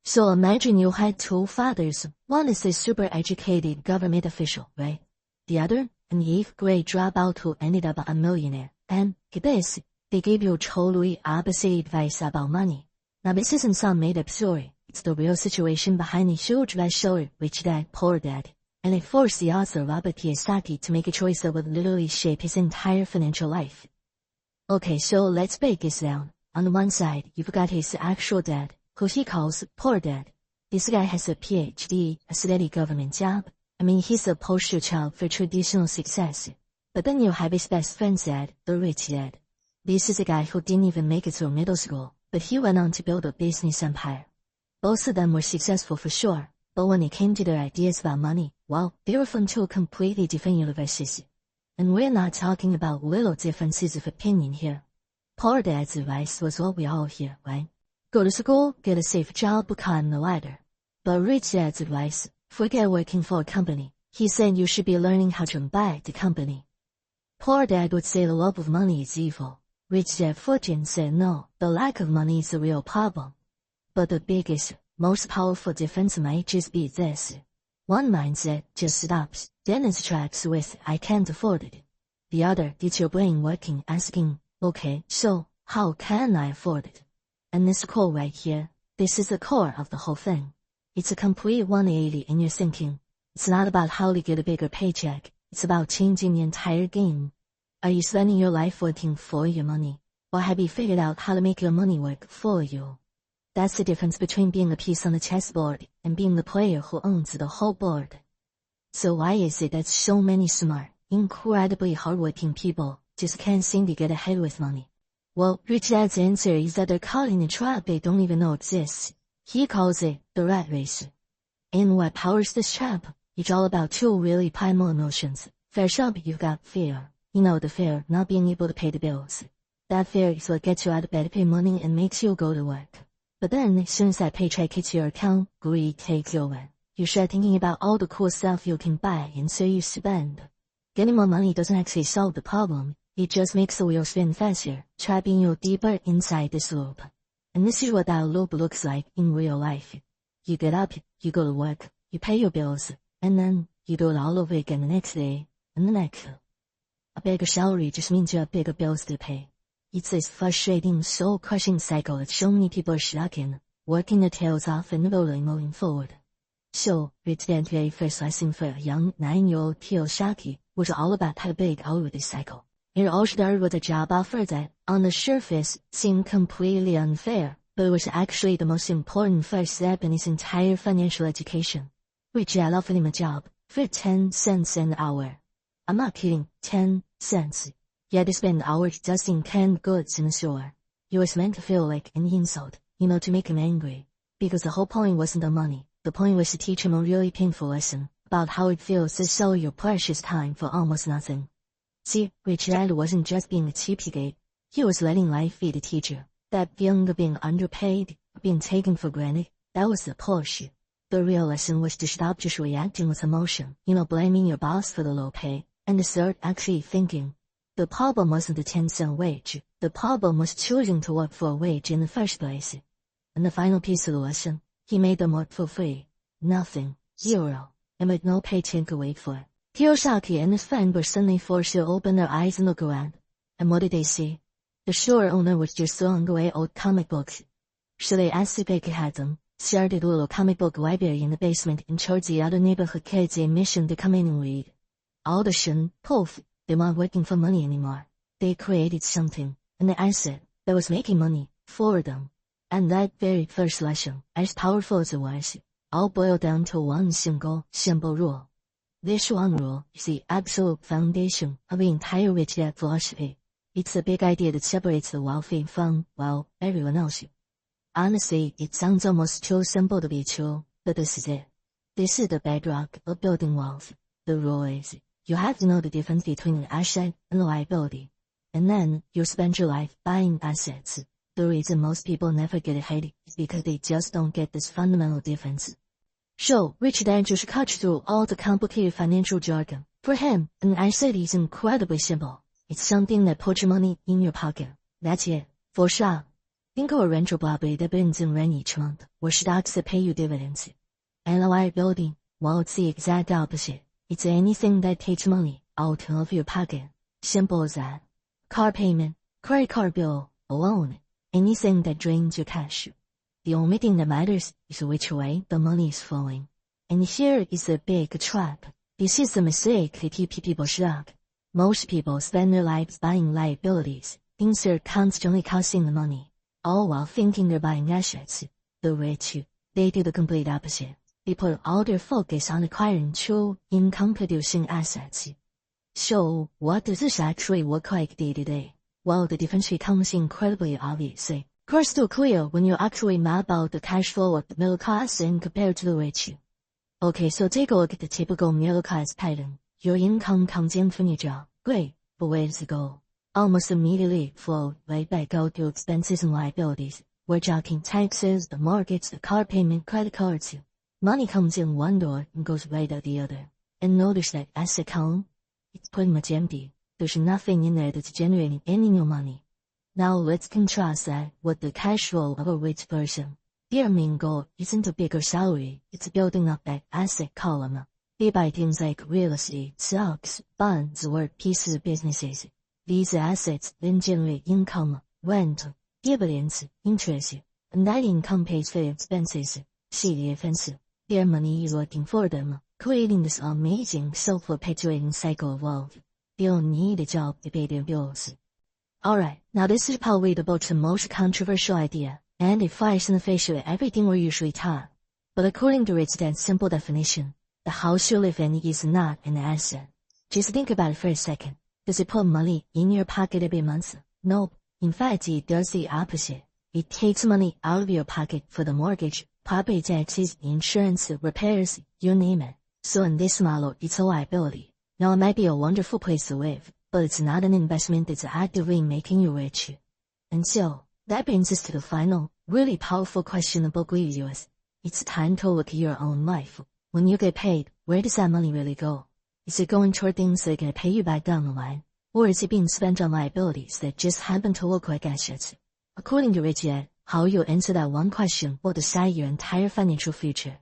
So imagine you had two fathers. One is a super educated government official, right? The other, an 8th grade dropout who ended up a millionaire. And, get this, they gave you totally opposite advice about money. Now this isn't some made-up story. It's the real situation behind the huge bestseller, Rich Dad, Poor Dad. And it forced the author Robert Kiyosaki to make a choice that would literally shape his entire financial life. Okay, so let's break this down. On the one side, you've got his actual dad, who he calls Poor Dad. This guy has a PhD, a steady government job. I mean, he's a poster child for traditional success. But then you have his best friend's dad, the Rich Dad. This is a guy who didn't even make it through middle school, but he went on to build a business empire. Both of them were successful for sure, but when it came to their ideas about money, well, they were from two completely different universes. And we're not talking about little differences of opinion here. Poor Dad's advice was what we all hear, right? Go to school, get a safe job, climb the ladder. But Rich Dad's advice, forget working for a company. He said you should be learning how to buy the company. Poor Dad would say the love of money is evil. Rich Dad Fortune said no, the lack of money is the real problem. But the biggest, most powerful difference might just be this. One mindset just stops, then it tracks with, I can't afford it. The other gets your brain working, asking, okay, so, how can I afford it? And this quote right here, this is the core of the whole thing. It's a complete 180 in your thinking. It's not about how to get a bigger paycheck, it's about changing the entire game. Are you spending your life working for your money? Or have you figured out how to make your money work for you? That's the difference between being a piece on the chessboard and being the player who owns the whole board. So why is it that so many smart, incredibly hardworking people just can't seem to get ahead with money? Well, Rich Dad's answer is that they're caught in a trap they don't even know exists. He calls it the rat race. And what powers this trap? It's all about two really primal emotions. First up, you've got fear. You know, the fear of not being able to pay the bills. That fear is what gets you out of bed to pay money and makes you go to work. But then, as soon as that paycheck hits your account, greed takes over. You start thinking about all the cool stuff you can buy, and so you spend. Getting more money doesn't actually solve the problem. It just makes the wheel spin faster, trapping you deeper inside this loop. And this is what that loop looks like in real life. You get up, you go to work, you pay your bills, and then you do it all over again the next day, and the next. A bigger salary just means you have bigger bills to pay. It's this frustrating, soul-crushing cycle that so many people are stuck in, working their tails off and slowly moving forward. So, Rich Dad's very first lesson for a young 9-year-old Kiyosaki was all about how to break out of this cycle. It all started with a job offer that, on the surface, seemed completely unfair, but it was actually the most important first step in his entire financial education. Rich Dad offered him a job for 10 cents an hour. I'm not kidding, 10 cents. You had to spend hours dusting canned goods in the store. It was meant to feel like an insult, to make him angry. Because the whole point wasn't the money. The point was to teach him a really painful lesson about how it feels to sell your precious time for almost nothing. See, Rich Dad wasn't just being a cheapskate. He was letting life be the teacher. That feeling of being underpaid, being taken for granted, that was the push. The real lesson was to stop just reacting with emotion, blaming your boss for the low pay, and to start actually thinking. The problem wasn't the 10-cent wage. The problem was choosing to work for a wage in the first place. And the final piece of the lesson, he made them work for free. Nothing. Zero. And with no paycheck to wait for. Kiyosaki and his friend were suddenly forced to open their eyes and look around. And what did they see? The store owner was just throwing away old comic books. So they asked if they could have them, started a little comic book library in the basement and charged the other neighborhood kids a mission to come in and read. All of a sudden, poof, they weren't working for money anymore. They created something, an asset, that was making money for them. And that very first lesson, as powerful as it was, all boiled down to one simple rule. This one rule is the absolute foundation of the entire Rich Dad philosophy. It's the big idea that separates the wealthy from, well, everyone else. Honestly, it sounds almost too simple to be true, but this is it. This is the bedrock of building wealth. The rule is, you have to know the difference between an asset and a liability. And then, you spend your life buying assets. The reason most people never get ahead is because they just don't get this fundamental difference. So, Rich Dad just cuts through all the complicated financial jargon. For him, an asset is incredibly simple. It's something that puts your money in your pocket. That's it. Full stop. Think of a rental property that brings in rent each month, or stocks that pay you dividends. And a liability, well, it's the exact opposite. It's anything that takes money out of your pocket. Simple as that. Car payment, credit card bill, a loan, anything that drains your cash. The only thing that matters is which way the money is flowing. And here is the big trap. This is the mistake that keeps people stuck. Most people spend their lives buying liabilities, things that are constantly costing them money, all while thinking they're buying assets. The rich, they do the complete opposite. They put all their focus on acquiring true, income-producing assets. So, what does this actually look like day to day? Well, the difference becomes incredibly obvious. Crystal clear when you actually map out the cash flow of the middle class and compare it to the rich. Okay, so take a look at the typical middle class pattern. Your income comes in from your job. Great, but where does it go? Almost immediately flow right back out to expenses and liabilities. We're talking taxes, the mortgage, the car payment, credit cards. Money comes in one door and goes right out the other. And notice that asset column? It's pretty much empty. There's nothing in there that's generating any new money. Now let's contrast that with the cash flow of a rich person. Their main goal isn't a bigger salary, it's building up that asset column. They buy things like real estate, stocks, bonds, or pieces of businesses. These assets then generate income, rent, dividends, interest, and that income pays for expenses. See the difference? Their money is working for them, creating this amazing self-perpetuating cycle of wealth. They don't need a job to pay their bills. Alright, now this is probably the most controversial idea, and it flies in the face of everything we're usually taught. But according to Rich Dad's simple definition, the house you live in is not an asset. Just think about it for a second. Does it put money in your pocket every month? Nope. In fact, it does the opposite. It takes money out of your pocket for the mortgage, property taxes, insurance, repairs, you name it. So in this model, it's a liability. Now it might be a wonderful place to live, but it's not an investment that's actively making you rich. And so, that brings us to the final, really powerful question the book leaves you with. It's time to look at your own life. When you get paid, where does that money really go? Is it going toward things that are going to pay you back down the line? Or is it being spent on liabilities that just happen to look like assets? According to Rich Dad, how you answer that one question will decide your entire financial future.